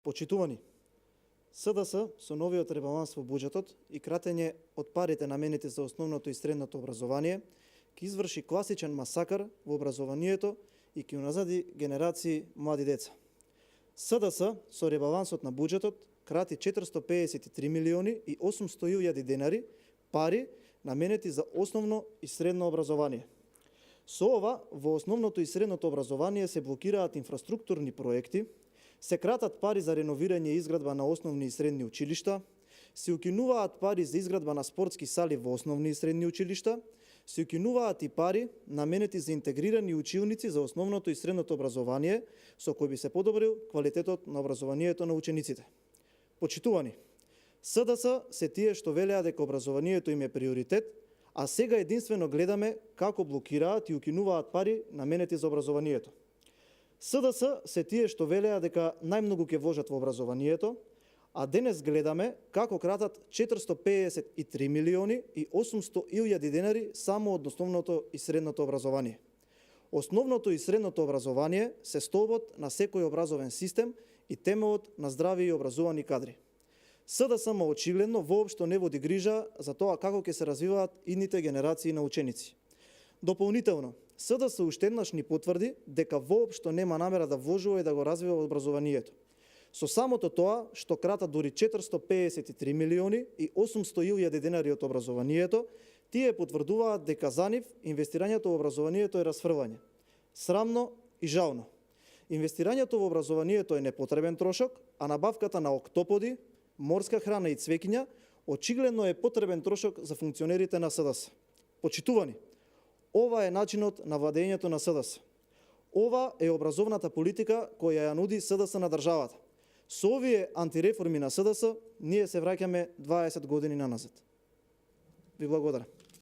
Почитувани, СДС со новиот ребаланс во буџетот и кратење од парите наменети за основното и средното образование ќе изврши класичен масакар во образованието и ќе уназади генерации млади деца. СДС со ребалансот на буџетот крати 453 милиони и 800.000 денари пари наменети за основно и средно образование. Со ова, во основното и средното образование се блокираат инфраструктурни проекти, се кратат пари за реновирање и изградба на основни и средни училишта, се укинуваат пари за изградба на спортски сали во основни и средни училишта, се укинуваат и пари наменети за интегрирани училници за основното и средното образование, со кој би се подобрил квалитетот на образованието на учениците. Почитувани, СДС се тие што велеа дека образованието им е приоритет, а сега единствено гледаме како блокираат и укинуваат пари наменети за образованието. СДС се тие што велеа дека најмногу ќе вложат во образованието, а денес гледаме како кратат 453 милиони и 800.000 денари само од основното и средното образование. Основното и средното образование се столбот на секој образовен систем и темелот на здрави и образовани кадри. СДС очигледно воопшто не води грижа за тоа како ќе се развиваат идните генерации на ученици. Дополнително, СДС уште еднаш ни потврди дека воопшто нема намера да вложува и да го развива образованието. Со самото тоа што крата дури 453 милиони и 800.000 денари од образованието, тие потврдуваат дека за нив инвестирањето во образованието е расфрвање. Срамно и жално. Инвестирањето во образованието е непотребен трошок, а набавката на октоподи, морска храна и цвеќиња очигледно е потребен трошок за функционерите на СДС. Почитувани, ова е начинот на владењето на СДС. Ова е образовната политика која ја нуди СДС на државата. Со овие антиреформи на СДС ние се враќаме 20 години наназад. Ви благодарам.